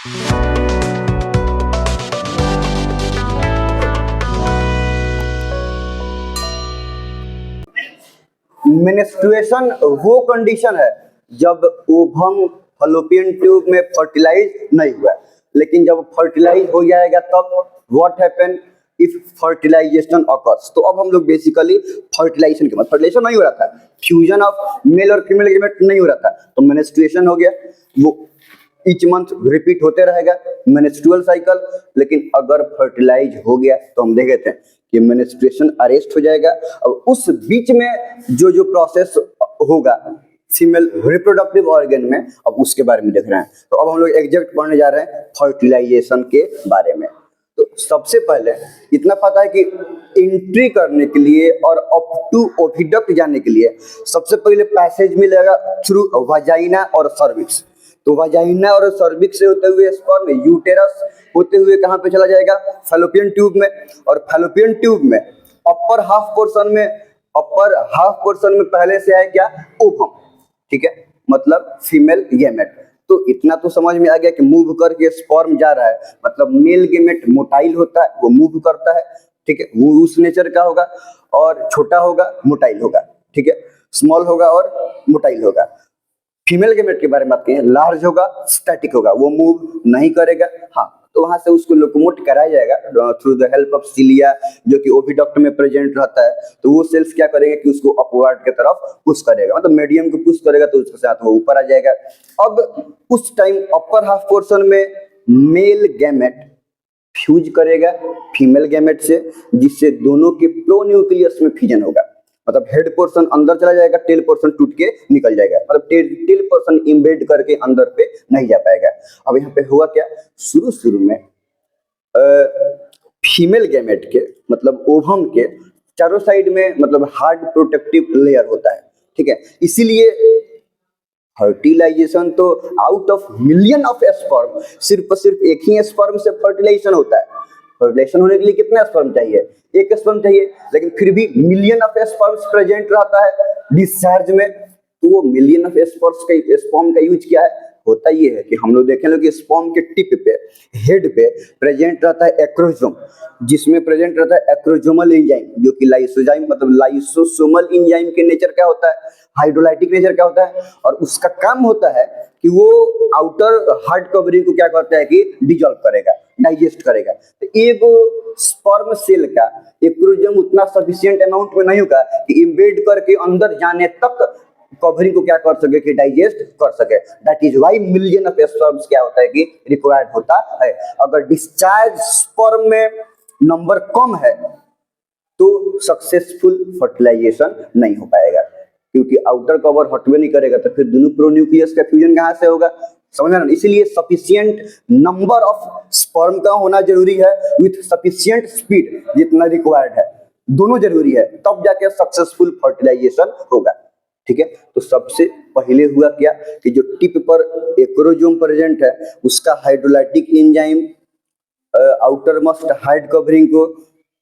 Menstruation वो condition है जब ओवम फलोपियन ट्यूब में फर्टिलाइज नहीं हुआ, लेकिन जब फर्टिलाइज हो जाएगा तब what happen if fertilization occurs. तो अब हम लोग बेसिकली फर्टिलाइजेशन के बाद, फर्टिलाइजेशन नहीं हो रहा था, फ्यूजन ऑफ मेल और फीमेल गैमेट नहीं हो रहा था, तो मेंस्ट्रुएशन हो गया, वो ईच मंथ रिपीट होते रहेगा मेंस्ट्रुअल साइकिल। लेकिन अगर फर्टिलाइज हो गया तो हम देख लेते हैं कि मेंस्ट्रुएशन अरेस्ट हो जाएगा, और उस बीच में जो जो प्रोसेस होगा फीमेल रिप्रोडक्टिव ऑर्गन में, अब उसके बारे में देख रहे हैं। तो अब हम लोग एग्जैक्ट पढ़ने जा रहे हैं फर्टिलाइजेशन के बारे में। तो सबसे पहले इतना पता है कि एंट्री करने के लिए और अप टू ओविडक्ट जाने के लिए सबसे पहले पैसेज मिलेगा थ्रू वाजाइना और सर्विक्स। तो वाजाइना और सर्विक्स से होते हुए स्पर्म यूटेरस होते हुए कहाँ पे चला जाएगा, फैलोपियन ट्यूब में। और फैलोपियन ट्यूब में अपर हाफ पोर्शन में पहले से है क्या, ओवम, ठीक है, मतलब फीमेल गैमेट। तो इतना तो समझ में आ गया कि मूव करके स्पर्म जा रहा है, मतलब मेल गैमेट मोटाइल होता है, वो मूव करता है, ठीक है, वो उस नेचर का होगा, और छोटा होगा मोटाइल होगा, ठीक है, स्मॉल होगा और मोटाइल होगा। फीमेल गैमेट के बारे में बात करें, लार्ज होगा, स्टैटिक होगा, वो मूव नहीं करेगा। हाँ, तो वहां से उसको लोकोमोट कराया जाएगा through the help of cilia, जो कि ओविडक्ट में प्रेजेंट रहता है। तो वो सेल्स क्या करेंगे कि उसको अपवर्ड की तरफ पुश करेगा, मतलब मीडियम को पुश करेगा तो उसके साथ वो ऊपर आ जाएगा। अब उस टाइम अपर हाफ पोर्शन में मेल गैमेट फ्यूज करेगा फीमेल गैमेट से, जिससे दोनों के प्रोन्यूक्लियस में फ्यूजन होगा, मतलब हेड पोर्शन अंदर चला जाएगा, टेल पोर्शन टूट के निकल जाएगा, मतलब टेल पोर्शन इम्बेड करके अंदर पे नहीं जा पाएगा। अब यहाँ पे हुआ क्या, शुरू में फीमेल गैमेट के मतलब ओवम के चारों साइड में मतलब हार्ड प्रोटेक्टिव लेयर होता है, ठीक है, इसीलिए फर्टिलाइजेशन तो out of million of sperm, सिर्फ एक ही स्पर्म से फर्टिलाइजेशन होता है। फर्टिलाइजेशन होने के लिए कितना स्पर्म चाहिए, एक स्पर्म चाहिए, लेकिन फिर भी मिलियन ऑफ स्पर्म्स प्रेजेंट रहता है डिस्चार्ज में। तो वो मिलियन ऑफ स्पर्म का यूज क्या है, होता ये है कि हम लोग देखें लोग कि स्पर्म के टिप पे, हेड पे प्रेजेंट रहता है एक्रोजोम, जिसमें प्रेजेंट रहता है एक्रोजोमल एंजाइम, जो कि लाइसोजाइम मतलब लाइसोसोमल एंजाइम के नेचर क्या होता है, हाइड्रोलाइटिक नेचर क्या होता है, और उसका काम होता है कि वो आउटर हार्ड कवरिंग को क्या करता है कि डिजॉल्व करेगा, डाइजेस्ट करेगा। तो एक स्पर्म सेल का एक्रोजोम उतना सफिशिएंट अमाउंट में नहीं होगा कि इम्बेड करके अंदर जाने तक कवरिंग को क्या कर सके कि डाइजेस्ट कर सके। That is why million of sperms क्या होता है कि रिक्वायर्ड होता है। अगर डिस्चार्ज स्पर्म में नंबर कम है तो सक्सेसफुल फर्टिलाइजेशन नहीं हो पाएगा, क्योंकि आउटर कवर हटवे नहीं करेगा, तो फिर दोनों प्रोन्यूक्लियस का फ्यूजन कहां से होगा, समझ में ना। इसीलिए सफिशिएंट नंबर ऑफ स्पर्म का होना जरूरी है विथ सफिशिएंट स्पीड, जितना रिक्वायर्ड है, दोनों जरूरी है, तब जाके सक्सेसफुल फर्टिलाइजेशन होगा, ठीक है। तो सबसे पहले हुआ क्या कि जो टिप पर एक्रोजोम प्रेजेंट है उसका hydrolytic enzyme outer most hard covering को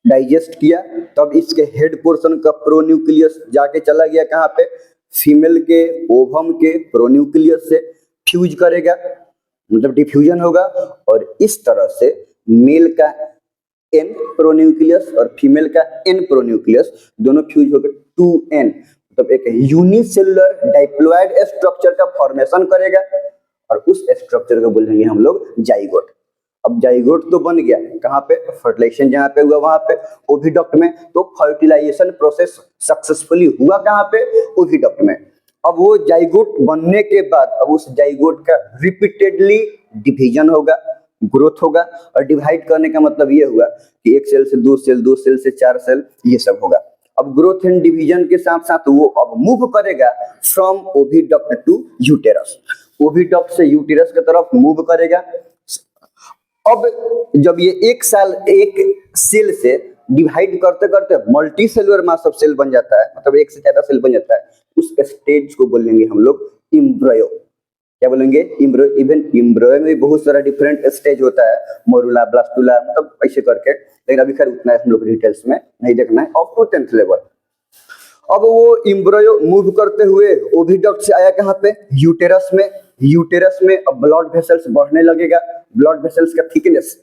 डाइजेस्ट किया, तब इसके हेड पोर्शन का प्रोन्यूक्लियस जाके चला गया कहाँ पे, फीमेल के ओवम के प्रोन्यूक्लियस से फ्यूज करेगा, मतलब डिफ्यूजन होगा, और इस तरह से मेल का एन प्रोन्यूक्लियस और फीमेल का एन प्रोन्यूक्लियस दोनों फ्यूज होकर 2n, मतलब एक यूनिसेलुलर डाइप्लॉइड स्ट्रक्चर का फॉर्मेशन करेगा, और उस स्ट्रक्चर को बोलेंगे हम लोग जाइगोट। अब जाइगोट तो बन गया कहाँ पे, फर्टिलाइजेशन जहाँ पे हुआ वहां पे ओविडक्ट में, तो फर्टिलाइजेशन प्रोसेस सक्सेसफुली हुआ कहाँ पे, ओविडक्ट में। अब वो जाइगोट बनने के बाद अब उस जाइगोट का रिपीटेडली डिवीजन होगा, ग्रोथ होगा, और डिवाइड करने का मतलब ये हुआ कि एक सेल से दो सेल, दो सेल से चार सेल, ये सब होगा। अब ग्रोथ एंड डिवीजन के साथ साथ वो अब मूव करेगा from oviduct to uterus, oviduct से यूटेरस की तरफ मूव करेगा। अब जब ये एक सेल से डिवाइड करते करते multicellular mass of cell बन जाता है, मतलब एक से ज्यादा सेल बन जाता है, उस स्टेज को बोलेंगे हम लोग इम्ब्रायो। क्या बोलेंगे, इम्ब्रायो। इवन इम्ब्रायो में बहुत सारा डिफरेंट स्टेज होता है, मोरुला, ब्लास्टुला, मतलब ऐसे करके, लेकिन अभी खैर उतना हम लोग डिटेल्स में नहीं देखना है, अप टू 10th लेवल। अब वो इम्ब्रायो मूव करते हुए ओविडक्ट से आया कहाँ पे, यूटेरस में। यूटेरस में अब ब्लड वेसल्स बढ़ने लगेगा, ब्लड वेसल्स का थिकनेस,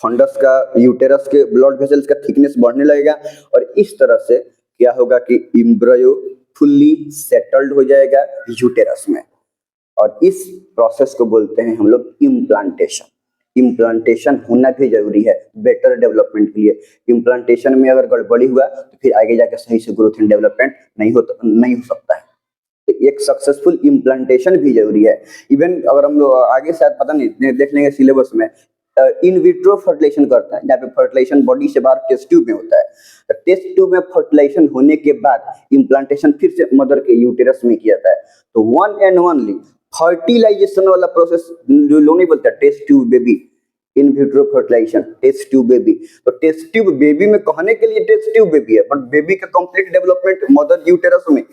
फंडस का यूटेरस के ब्लड वेसल्स का थिकनेस बढ़ने लगेगा और इस तरह से क्या होगा कि एम्ब्रियो फुल्ली सेटल्ड हो जाएगा यूटेरस में। और इस प्रोसेस को बोलते हैं हम लोग इम्प्लांटेशन। इम्प्लांटेशन होना भी जरूरी है बेटर डेवलपमेंट के लिए। इम्प्लांटेशन में अगर गड़बड़ी हुआ तो फिर आगे जाकर सही से ग्रोथ एंड डेवलपमेंट नहीं हो सकता है। तो एक सक्सेसफुल इम्प्लांटेशन भी जरूरी है। इवन अगर हम लोग आगे शायद पता नहीं देख लेंगे सिलेबस में, इन विट्रो फर्टिलाइजेशन करता है जहाँ पे फर्टिलाइजेशन बॉडी से बाहर टेस्ट ट्यूब में होता है। टेस्ट ट्यूब में फर्टिलाइजेशन होने के बाद इम्प्लांटेशन फिर से मदर के यूटेरस में किया जाता है। तो वन एंड ओनली फर्टिलाइजेशन वाला प्रोसेस जो लोग नहीं बोलते test tube baby, in vitro fertilization test tube baby. तो टेस्ट ट्यूब बेबी में कहने के लिए टेस्ट ट्यूब बेबी है, बट बेबी का कंप्लीट डेवलपमेंट मदर यूटेरस में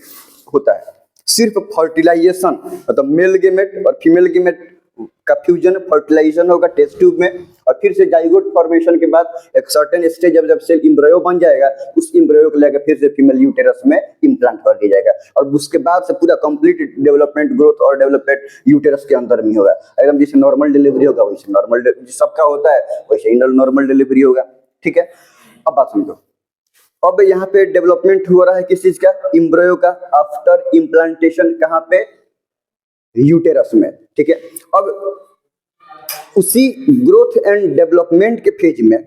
होता है। सिर्फ फर्टिलाइजेशन मतलब मेल गेमेट और फीमेल गेमेट का फ्यूजन फर्टिलाइजेशन होगा टेस्ट ट्यूब में, और फिर से जाइगोट फॉर्मेशन के बाद एक सर्टेन स्टेज जब सेल एम्ब्रियो बन जाएगा उस एम्ब्रियो को लेकर फिर से फीमेल यूटेरस में इम्प्लांट कर दिया जाएगा और उसके बाद से पूरा कंप्लीट डेवलपमेंट ग्रोथ और डेवलपमेंट यूटेरस के अंदर में होगा। एकदम जैसे नॉर्मल डिलीवरी होगा वैसे नॉर्मल सबका होता है वैसे ही नॉर्मल डिलीवरी होगा। ठीक है, अब बात समझो। अब यहाँ पे डेवलपमेंट हो रहा है किस चीज का, एम्ब्रियो का, आफ्टर इम्प्लांटेशन कहाँ पे, यूटेरस में। ठीक है, अब उसी ग्रोथ एंड डेवलपमेंट के फेज में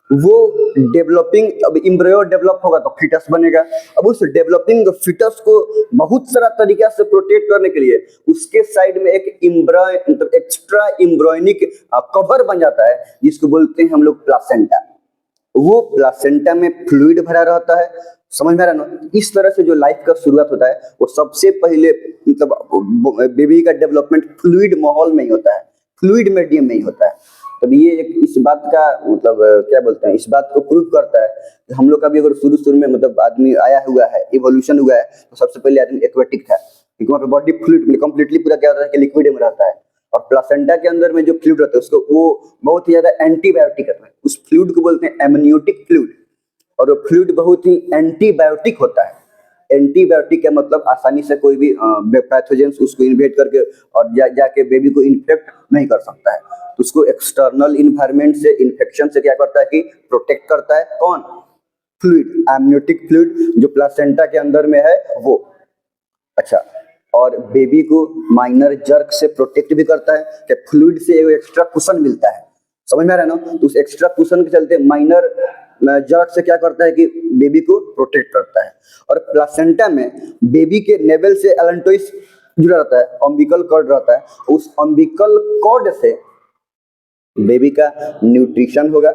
वो डेवलपिंग, अब एम्ब्रियो डेवलप होगा तो फिटस बनेगा। अब उस डेवलपिंग फिटस को बहुत सारा तरीका से प्रोटेक्ट करने के लिए उसके साइड में एक मतलब एक्स्ट्रा एम्ब्रियोनिक कवर बन जाता है जिसको बोलते हैं हम लोग प्लासेंटा। वो प्लासेंटा में फ्लूइड भरा रहता है, समझ में आ रहा है ना। इस तरह से जो लाइफ का शुरुआत होता है वो सबसे पहले मतलब बेबी का डेवलपमेंट फ्लूइड माहौल में ही होता है, फ्लूइड मीडियम में ही होता है। तब ये एक इस बात का मतलब क्या बोलते हैं, इस बात को प्रूव करता है कि हम लोग का भी अगर शुरू में मतलब आदमी आया हुआ है, इवोल्यूशन हुआ है, तो सबसे पहले आदमी एक्वेटिक था क्योंकि वहाँ पे बॉडी फ्लूइड में कंप्लीटली पूरा क्या होता है कि लिक्विड में रहता है। और प्लासेंटा के अंदर में जो फ्लूइड रहता है उसको वो बहुत ही ज्यादा एंटीबायोटिक रहता है, उस फ्लूइड को बोलते हैं एमनियोटिक फ्लूइड। और वो फ्लूइड बहुत ही एंटीबायोटिक होता है। एंटीबायोटिक का मतलब आसानी से कोई भी पैथोजेंस उसको इन्वेट करके और जाके बेबी को इन्फेक्ट नहीं कर सकता है। तो उसको एक्सटर्नल इन्वायरमेंट से इन्फेक्शन से क्या करता है कि प्रोटेक्ट करता है। कौन, फ्लूइड, एमनियोटिक फ्लूइड जो प्लासेंटा के अंदर में है वो। अच्छा, और बेबी को माइनर जर्क से प्रोटेक्ट भी करता है कि फ्लूइड से एक एक्स्ट्रा कुशन मिलता है, समझ में आ रहा है ना। तो उस एक्स्ट्रा कुशन के चलते माइनर जर्क से क्या करता है कि बेबी को प्रोटेक्ट करता है। और प्लासेंटा में बेबी के नेवल से एलेंटोइस जुड़ा रहता है, अम्बिकल कॉर्ड रहता है। उस अम्बिकल कॉर्ड से बेबी का न्यूट्रिशन होगा,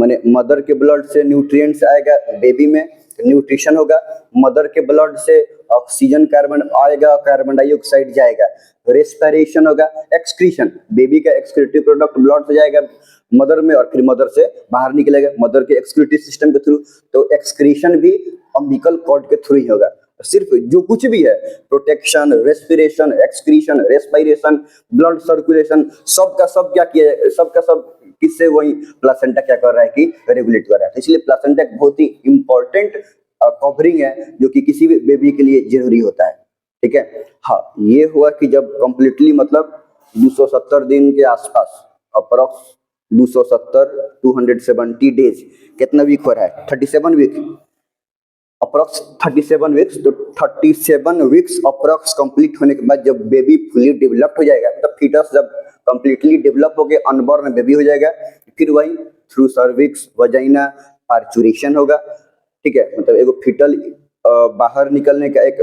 माने मदर के ब्लड से न्यूट्रिएंट्स आएगा बेबी में, न्यूट्रिशन होगा। मदर के ब्लड से ऑक्सीजन कार्बन आएगा, कार्बन डाइऑक्साइड जाएगा, रेस्पिरेशन होगा, एक्सक्रीशन, बेबी का एक्सक्रीटिव प्रोडक्ट ब्लड से जाएगा मदर में और फिर मदर से बाहर निकलेगा मदर के एक्सक्रीटिव सिस्टम के थ्रू। तो एक्सक्रीशन भी अम्बिकल कॉर्ड के थ्रू ही होगा। सिर्फ जो कुछ भी है protection, respiration, excretion, respiration, blood circulation, सबका सब क्या किया जाए, सबका सब किससे, वही प्लासेंटा क्या कर रहा है कि रेगुलेट कर रहा है। तो इसलिए प्लासेंटा एक बहुत ही इंपॉर्टेंट कवरिंग है जो कि किसी भी बेबी के लिए जरूरी होता है। ठीक है, हाँ, ये हुआ कि जब कंप्लीटली मतलब 270 दिन के आसपास, अप्रॉक्स 270 डेज, कितना वीक हो रहा है, 37 वीक, अप्रॉक्स 37 वीक्स। तो 37 वीक्स अप्रॉक्स कंप्लीट होने के बाद जब बेबी फुली डेवलप हो जाएगा, मतलब फीटस जब कंप्लीटली डेवलप हो गए अनबॉर्न बेबी हो जाएगा, फिर वही थ्रू सर्विक्स, वजाइना, पार्चुरेशन होगा। ठीक है, मतलब एक फीटल बाहर निकलने का एक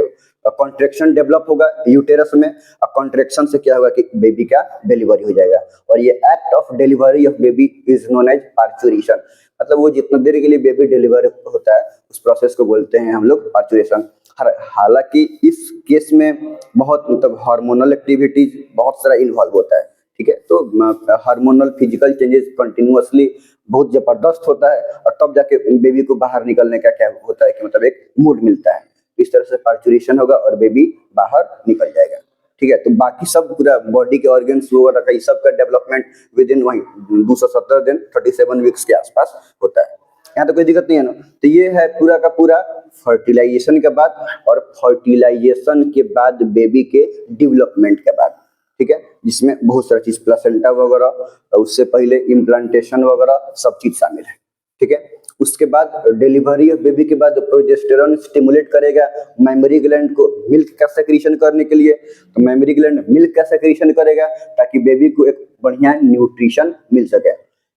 कॉन्ट्रेक्शन डेवलप होगा यूटेरस में, और कॉन्ट्रेक्शन से क्या होगा कि बेबी का डिलीवरी हो जाएगा। और ये act of delivery of baby is known as parturition. मतलब वो जितना देर के लिए बेबी डिलीवर होता है उस प्रोसेस को बोलते हैं हम लोग पार्चुरेशन। हालांकि इस केस में बहुत मतलब हार्मोनल एक्टिविटीज बहुत सारा इन्वॉल्व होता है। ठीक है, तो हार्मोनल फिजिकल चेंजेस कंटिन्यूअसली बहुत जबरदस्त होता है और तब जाके बेबी को बाहर निकलने का क्या होता है कि मतलब एक मूड मिलता है। इस तरह से पार्चुरेशन होगा और बेबी बाहर निकल जाएगा। ठीक है, तो बाकी सब पूरा बॉडी के ऑर्गन्स वगैरह का सब का डेवलपमेंट विद इन वही 270 दिन 37 वीक्स के आसपास होता है। यहाँ तो कोई दिक्कत नहीं है ना। तो ये है पूरा का पूरा फर्टिलाइजेशन के बाद, और फर्टिलाइजेशन के बाद बेबी के डेवलपमेंट के बाद। ठीक है, जिसमें बहुत सारा चीज प्लासेंटा वगैरह, उससे पहले इम्प्लांटेशन वगैरह सब चीज शामिल है। ठीक है, उसके बाद डिलीवरी ऑफ बेबी के बाद प्रोजेस्टेरॉन स्टिमुलेट करेगा मेमोरी ग्लैंड को मिल्क का सेक्रीशन करने के लिए। तो मेमोरी ग्लैंड मिल्क का सेक्रीशन करेगा ताकि बेबी को एक बढ़िया न्यूट्रिशन मिल सके।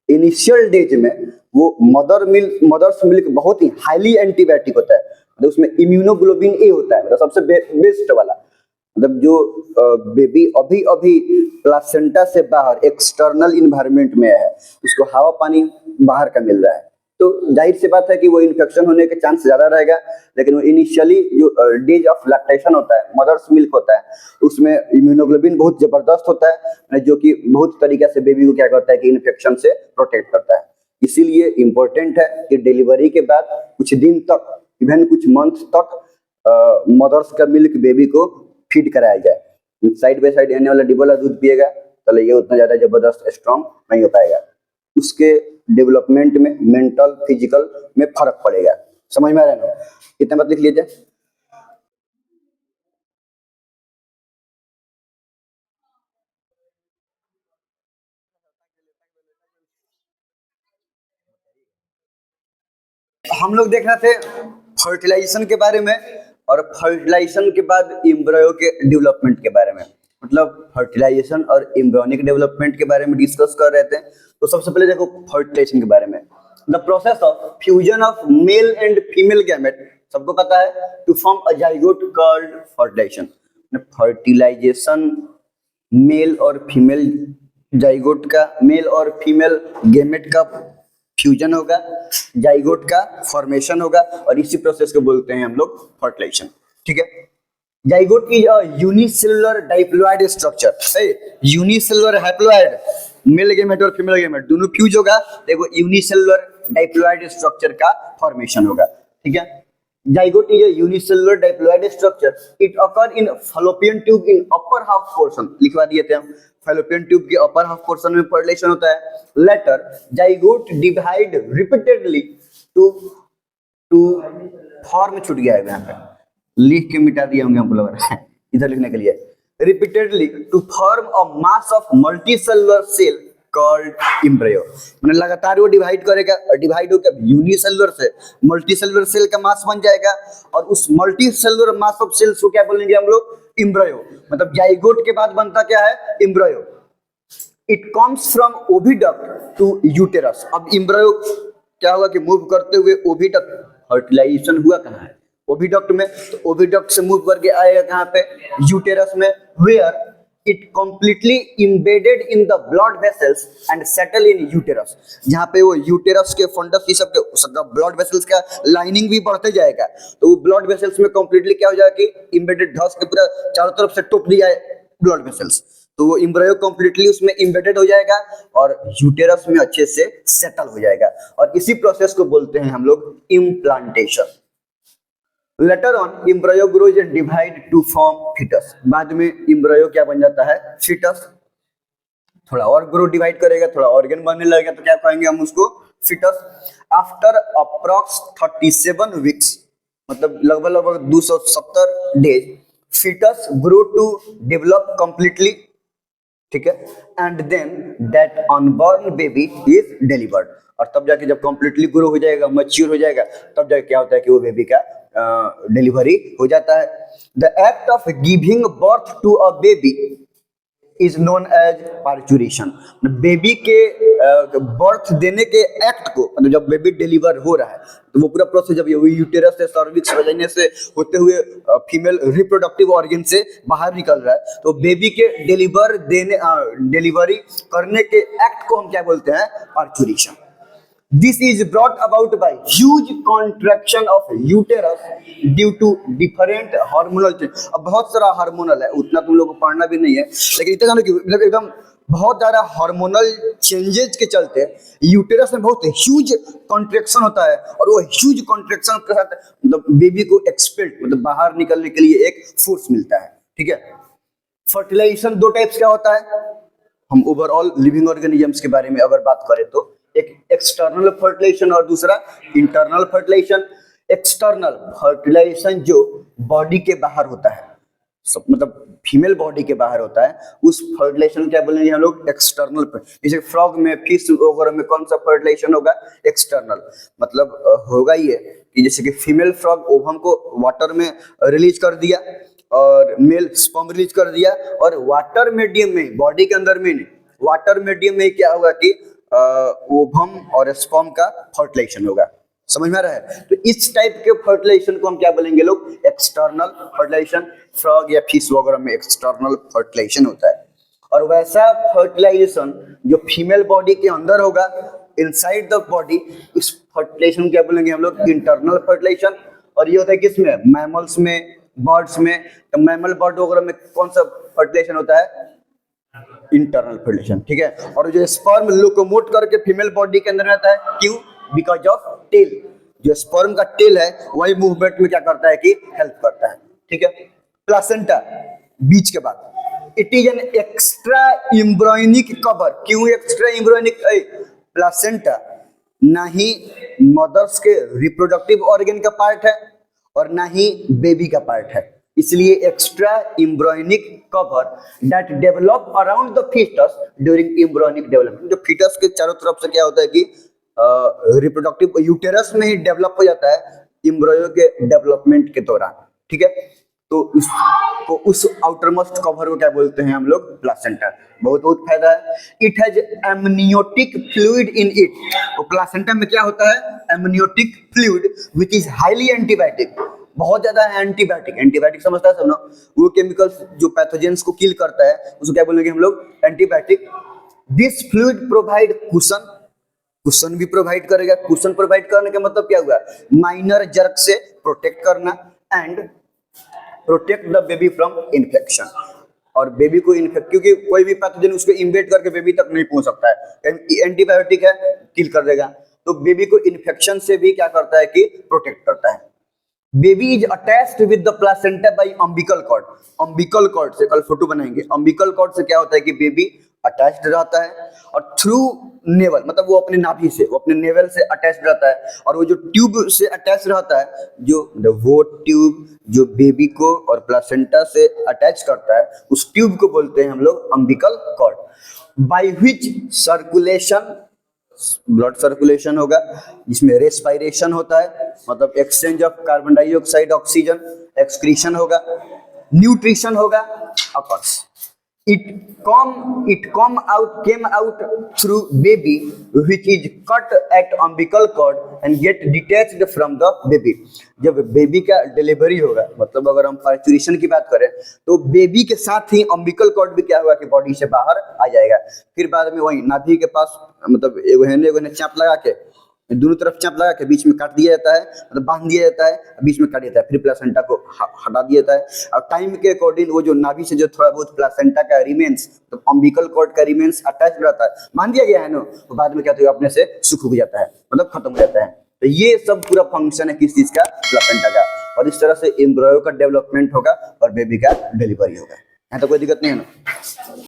इनिशियल डेज में वो मदर्स मिल्क बहुत ही हाईली एंटीबायोटिक होता है, मतलब उसमें इम्यूनोग्लोबिन ए होता है, मतलब सबसे बेस्ट वाला। मतलब जो बेबी अभी अभी प्लासेंटा से बाहर एक्सटर्नल इन्वायरमेंट में है, उसको हवा पानी बाहर का मिल रहा है, तो जाहिर सी बात है कि वो इन्फेक्शन होने के चांस ज्यादा रहेगा। लेकिन वो इनिशियली जो डेज ऑफ लैक्टेशन होता है, मदर्स मिल्क होता है, उसमें इम्यूनोग्लोबिन बहुत जबरदस्त होता है, जो कि बहुत तरीके से बेबी को क्या करता है कि इन्फेक्शन से प्रोटेक्ट करता है। इसीलिए इम्पोर्टेंट है कि डिलीवरी के बाद कुछ दिन तक, इवन कुछ मंथ तक मदर्स का मिल्क बेबी को फीड कराया जाए। साइड बाय साइड आने वाला डिब्बा वाला दूध पिएगा तो ये उतना ज्यादा जबरदस्त स्ट्रॉन्ग नहीं हो पाएगा, उसके डेवलपमेंट में मेंटल फिजिकल में फर्क पड़ेगा। समझ में आ रहा है ना? इतना बात लिख लीजिए। हम लोग देख रहे थे फर्टिलाइजेशन के बारे में, और फर्टिलाइजेशन के बाद एम्ब्रियो के डेवलपमेंट के बारे में, मतलब फर्टिलाइजेशन और एम्ब्रियोनिक डेवलपमेंट के बारे में डिस्कस कर रहे थे। तो सबसे पहले देखो फर्टिलाइजेशन के बारे में, the process of fusion of male and female gamete, सबको पता है, to form a zygote called fertilization. Fertilization male और फीमेल जाइगोट का, मेल और फीमेल गैमेट का फ्यूजन होगा, जाइगोट का फॉर्मेशन होगा, और इसी प्रोसेस को बोलते हैं हम लोग फर्टिलाइजेशन। ठीक है, zygote is a unicellular diploid structure. Unicellular haploid, male gamete और फीमेल गैमेट दोनों फ्यूज होगा, देखो यूनिसेलुलर डाइप्लॉइड स्ट्रक्चर का फॉर्मेशन होगा। ठीक है, zygote is a unicellular diploid structure, it occur in fallopian tube in upper half portion, लिखवा दिए थे हम, फैलोपियन ट्यूब के अपर हाफ पोर्शन में फर्टिलाइजेशन होता है। Later zygote divide repeatedly to form, छूट गया है यहाँ पे, लिख के मिटा दिए होंगे हमको लग रहा है इधर लिखने के लिए, repeatedly to form a mass of multicellular cell called embryo. मैंने लगातार वो डिवाइड करेगा, और डिवाइड होकर यूनिसेलुलर से मल्टीसेलुलर सेल का मास बन जाएगा, और उस मल्टीसेलुलर मास ऑफ सेल्स को क्या बोलेंगे हम लोग? एम्ब्रियो। मतलब जाइगोट के बाद बनता क्या है? Embryo. It comes from oviduct to uterus. अब एम्ब्रियो क्या होगा कि मूव करते हुए ओविडक्ट, फर्टिलाइजेशन हुआ कहाँ है? ओविडक्ट में। तो ओविडक्ट से मूव करके आएगा कहाँ पे? यूटेरस में, where it completely embedded in the blood vessels and settle in uterus, जहाँ पे वो यूटेरस के फंडस ये सब के ब्लड वेसल्स का लाइनिंग भी बढ़ते जाएगा, तो वो ब्लड वेसल्स में कंप्लीटली क्या हो जाएगा कि इम्बेडेड, धस के पूरा चारों तरफ से टोप दिया है ब्लड वेसल्स, तो वो एम्ब्रियो कंप्लीटली उसमें इम्बेडेड हो जाएगा और यूटेरस में अच्छे से सेटल हो जाएगा, और इसी प्रोसेस को बोलते हैं हम लोग implantation. Later on embryo grows and divide to form foetus. बाद में एम्ब्रियो क्या बन जाता है? फीटस। थोड़ा और ग्रो डिवाइड करेगा, थोड़ा ऑर्गन बनने लगेगा, तो क्या कहेंगे हम उसको? फीटस। आफ्टर अप्रॉक्स 37 वीक्स, मतलब लगभग लगभग 270 days, foetus grow to develop completely. ठीक है, and then that unborn baby is delivered, और तब जाके जब कंप्लीटली ग्रो हो जाएगा, मैच्योर हो जाएगा, तब जाके क्या होता है कि वो बेबी का डिलीवरी हो जाता है। The act of giving birth to a baby is known as parturition. Baby के बर्थ देने के एक्ट को, मतलब जब बेबी डिलीवर हो रहा है तो वो पूरा प्रोसेस जब यूटेरस से, सर्विक्स वजाइना से होते हुए फीमेल रिप्रोडक्टिव ऑर्गन से बाहर निकल रहा है, तो बेबी के डिलीवरी करने के एक्ट को हम क्या बोलते हैं? Parturition. This is brought about by huge contraction of uterus due to different hormonal change। अब बहुत सारा हार्मोनल है, उतना तुम लोग को पढ़ना भी नहीं है, लेकिन इतना जानो कि मतलब एकदम बहुत ज्यादा हार्मोनल चेंजेस के चलते यूटेरस में बहुत ह्यूज कॉन्ट्रैक्शन होता है, और वो ह्यूज कॉन्ट्रैक्शन के साथ मतलब बेबी को एक्सपेल, मतलब बाहर निकलने के लिए एक फोर्स मिलता है। ठीक है, फर्टिलाइजेशन दो टाइप्स का होता है। हम ओवरऑल लिविंग ऑर्गेनिजम्स के बारे में अगर बात करें तो एक एक्सटर्नल फर्टिलाइजेशन और दूसरा इंटरनल फर्टिलाइजेशन। एक्सटर्नल फर्टिलाइजेशन जो बॉडी के बाहर होता है, मतलब फीमेल बॉडी के बाहर होता है, उस फर्टिलाइजेशन क्या बोलेंगे हम लोग, एक्सटर्नल। जैसे फ्रॉग में, फिश वगैरह में कौन सा फर्टिलाइजेशन होगा, एक्सटर्नल। मतलब होगा ये कि जैसे कि फीमेल फ्रॉग ओवम को वाटर में रिलीज कर दिया और मेल स्पर्म रिलीज कर दिया, और वाटर मीडियम में, बॉडी के अंदर में नहीं, वाटर मीडियम में क्या होगा कि ओवम और स्पर्म का फर्टिलाइजेशन होगा। समझ में आ रहा है? तो इस टाइप के फर्टिलाइजेशन को हम क्या बोलेंगे लोग, एक्सटर्नल फर्टिलाइजेशन। फ्रॉग या फिश वगैरह में एक्सटर्नल फर्टिलाइजेशन होता है। और वैसा फर्टिलाइजेशन जो फीमेल बॉडी के अंदर होगा, इनसाइड द बॉडी, इस फर्टिलाइजेशन क्या बोलेंगे हम लोग, इंटरनल फर्टिलाइजेशन। और ये होता है किसमें, मैमल्स में, बर्ड्स में। तो मैमल बर्ड वगैरह में कौन सा फर्टिलाइजेशन होता है, इंटरनल फर्टिलाइजेशन, ठीक है। और जो स्पर्म लोकोमोट करके फीमेल बॉडी के अंदर रहता है, क्यों, बिकॉज ऑफ टेल। जो स्पर्म का टेल है वही मूवमेंट में क्या करता है कि हेल्प करता है, ठीक है। प्लासेंटा, बीच के बाद, it is an extra embryonic cover. क्यों एक्स्ट्रा एम्ब्रियोनिक? प्लासेंटा ना ही मदर्स के रिप्रोडक्टिव ऑर्गन का पार्ट है और ना ही बेबी का पार्ट है, इसलिए extra embryonic cover that develop around the foetus during embryonic development. जो फीटस के चारों तरफ से क्या होता है कि रिप्रोडक्टिव यूटेरस में ही डेवलप हो जाता है एम्ब्रियो के डेवलपमेंट के दौरान, ठीक है। तो उस आउटर मोस्ट कवर को क्या बोलते हैं हम लोग, प्लासेंटा। बहुत बहुत फायदा है। It has amniotic fluid in it. तो प्लासेंटा में क्या होता है, amniotic fluid which is highly antibiotic, बहुत ज्यादा एंटीबायोटिक। एंटीबायोटिक समझता है सब ना, वो केमिकल्स जो पैथोजेंस को किल करता है उसको क्या बोलेंगे हम लोग, antibiotic. This fluid provide cushion, cushion भी प्रोवाइड करेगा। कुशन प्रोवाइड करने का मतलब क्या हुआ, माइनर जर्क से प्रोटेक्ट करना, and protect the baby from infection. और बेबी को इन्फेक्ट, क्योंकि कोई भी पैथोजन उसको इन्वेड करके बेबी तक नहीं पहुंच सकता है, एंटीबायोटिक है, किल कर देगा। तो बेबी को इन्फेक्शन से भी क्या करता है कि प्रोटेक्ट करता है। Baby is attached with the placenta by umbilical cord. Umbilical cord से कल फोटो बनाएंगे। अम्बिकल कॉर्ड से क्या होता है कि बेबी अटैच्ड रहता है, और थ्रू नेवल, मतलब वो अपने नाभि से, वो अपने नेवल से अटैच्ड रहता है, और वो जो ट्यूब से अटैच रहता है, वो ट्यूब जो बेबी को और प्लासेंटा से अटैच करता है, उस ट्यूब को बोलते हैं हम लोग umbilical cord. By which circulation, blood circulation होगा, जिसमें रेस्पिरेशन होता है, मतलब exchange of carbon dioxide oxygen, excretion होगा, न्यूट्रिशन होगा, occurs. It came out through baby, which is cut at umbilical cord and get detached from the baby. जब baby का delivery होगा, मतलब अगर हम पार्चुरेशन की बात करें, तो बेबी के साथ ही अम्बिकल कॉर्ड भी क्या होगा कि बॉडी से बाहर आ जाएगा। फिर बाद में वही नाभि के पास, मतलब एगो चाप लगा के, दोनों तरफ चाप लगा के बीच में काट दिया जाता है, मतलब बांध दिया जाता है, बीच में काट दिया जाता है, फिर प्लासेंटा को हटा दिया जाता है। और टाइम के अकॉर्डिंग वो जो नाभि से जो थोड़ा बहुत प्लासेंटा का रिमेन्स, तो अम्बिकल कॉर्ड का रिमेन्स अटैच रहता है, मान दिया गया है ना, तो बाद में क्या होता है, अपने से सूख हो जाता है, मतलब खत्म हो जाता है। तो ये सब पूरा फंक्शन है किस चीज का, प्लासेंटा का। और इस तरह से एम्ब्रियो का डेवलपमेंट होगा और बेबी का डिलीवरी होगा। यहाँ तो कोई दिक्कत नहीं है ना।